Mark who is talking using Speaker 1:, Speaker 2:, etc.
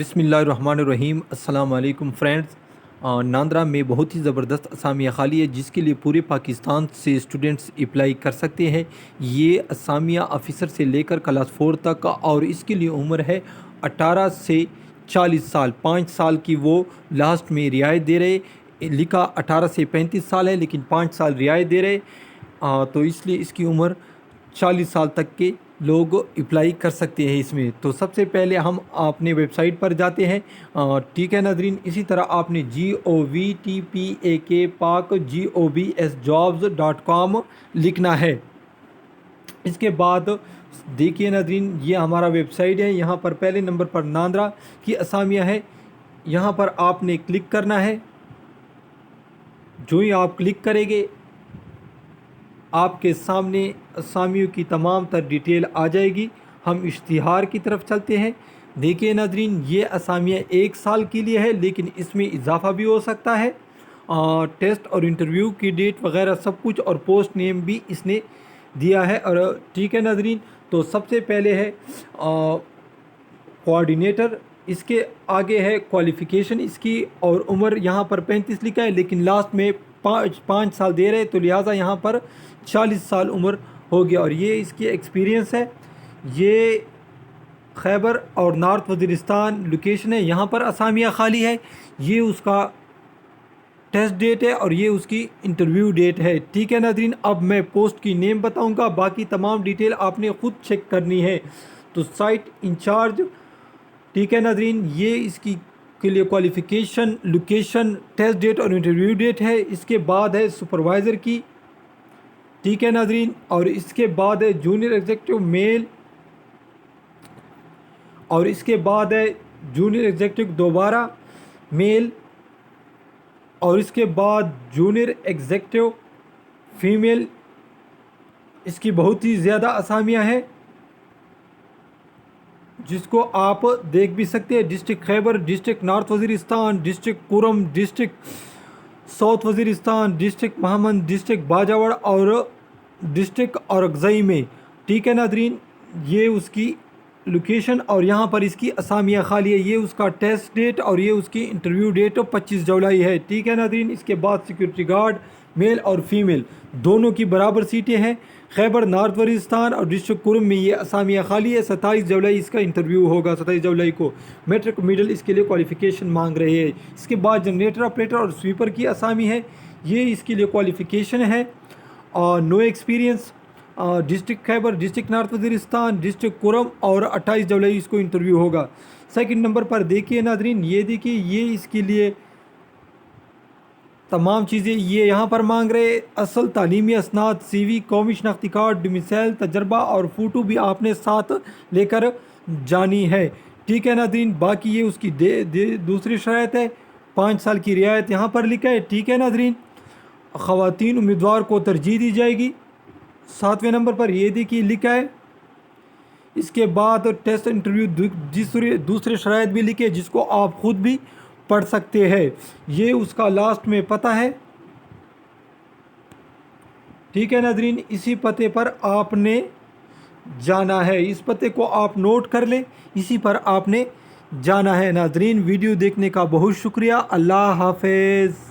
Speaker 1: बिस्मिल्लाहिर्रहमानिर्रहीम। अस्सलाम वालेकुम फ्रेंड्स। नांदरा में बहुत ही ज़बरदस्त असामिया खाली है जिसके लिए पूरे पाकिस्तान से स्टूडेंट्स अप्लाई कर सकते हैं। ये असामिया ऑफ़िसर से लेकर क्लास 4 तक का, और इसके लिए उम्र है 18 से 40 साल। 5 साल की वो लास्ट में रियायत दे रहे, लिखा 18 से 35 साल है लेकिन 5 साल रियायत दे रहे। तो इसलिए इसकी उम्र 40 साल तक के लोग अप्लाई कर सकते हैं इसमें। तो सबसे पहले हम अपने वेबसाइट पर जाते हैं। ठीक है नाज़रीन, इसी तरह आपने GOVTPAK लिखना है। इसके बाद देखिए नाज़रीन, ये हमारा वेबसाइट है। यहाँ पर पहले नंबर पर नांदरा की असामियाँ है, यहाँ पर आपने क्लिक करना है। जो ही आप क्लिक करेंगे आपके सामने असामियों की तमाम तर डिटेल आ जाएगी। हम इश्तिहार की तरफ चलते हैं। देखिए नाज़रीन, ये असामियाँ 1 साल के लिए है लेकिन इसमें इजाफ़ा भी हो सकता है। टेस्ट और इंटरव्यू की डेट वगैरह सब कुछ, और पोस्ट नेम भी इसने दिया है। और ठीक है नाज़रीन, तो सबसे पहले है कोऑर्डिनेटर, इसके आगे है क्वालिफ़िकेशन इसकी, और उम्र यहाँ पर 35 लिखा है लेकिन लास्ट में 5 साल दे रहे, तो लिहाजा यहाँ पर 40 साल उम्र हो गया। और ये इसकी एक्सपीरियंस है। ये खैबर और नॉर्थ वज़ीरिस्तान लोकेशन है, यहाँ पर असामिया खाली है। ये उसका टेस्ट डेट है और ये उसकी इंटरव्यू डेट है। ठीक है नाज़रीन, अब मैं पोस्ट की नेम बताऊंगा, बाकी तमाम डिटेल आपने ख़ुद चेक करनी है। तो साइट इंचार्ज, ठीक है नाज़रीन, ये इसकी के लिए क्वालिफ़िकेशन, लोकेशन, टेस्ट डेट और इंटरव्यू डेट है। इसके बाद है सुपरवाइज़र की, ठीक है नाज़रीन, और इसके बाद है जूनियर एग्जीक्यूटिव मेल, और इसके बाद है जूनियर एग्जीक्यूटिव दोबारा मेल, और इसके बाद जूनियर एग्जीक्यूटिव फीमेल। इसकी बहुत ही ज़्यादा असामियाँ हैं जिसको आप देख भी सकते हैं। District Khyber, district north Waziristan, district Kurram, district south Waziristan, district Mohmand, district Bajaur और डिस्ट्रिक्ट औरंगज़ई में। ठीक है नाज़रीन, ये उसकी लोकेशन, और यहाँ पर इसकी असामियाँ खाली है। ये उसका टेस्ट डेट और ये उसकी इंटरव्यू डेट 25 जुलाई है। ठीक है नाज़रीन, इसके बाद सिक्योरिटी गार्ड मेल और फीमेल दोनों की बराबर सीटें हैं। खैबर नॉर्थ वज़ीरिस्तान और डिस्ट्रिक्ट कुरम में ये असामियाँ खाली है। 27 जुलाई इसका इंटरव्यू होगा। 27 जुलाई को मैट्रिक मिडल इसके लिए क्वालिफ़िकेशन मांग रहे हैं। इसके बाद जनरेटर ऑपरेटर और स्वीपर की असामी है, ये इसके लिए क्वालिफ़िकेशन है। और no experience, district Khyber, district north Waziristan, district Kurram, और 28 जुलाई इसको इंटरव्यू होगा। सेकंड नंबर पर देखिए नाज़रीन, ये देखिए, ये इसके लिए तमाम चीज़ें ये यहाँ पर मांग रहे। असल तालीमी असनाद, CV, कौमी शनाख्ती कार्ड, डोमिसाइल, तजर्बा और फ़ोटो भी आपने साथ लेकर जानी है। ठीक है नाज़रीन, बाकी ये उसकी दूसरी शर्त है। 5 साल की रियायत यहाँ पर लिखा है। ठीक है नाज़रीन, ख़वातीन उम्मीदवार को तरजीह दी जाएगी। 7वें नंबर पर ये देखिए लिखा है। इसके बाद टेस्ट इंटरव्यू दूसरे शराइत भी लिखे जिसको आप ख़ुद भी पढ़ सकते हैं। ये उसका लास्ट में पता है। ठीक है नाज़रीन, इसी पते पर आपने जाना है। इस पते को आप नोट कर लें, इसी पर आपने जाना है। नाज़रीन, वीडियो देखने का बहुत शुक्रिया। अल्लाह हाफ़िज़।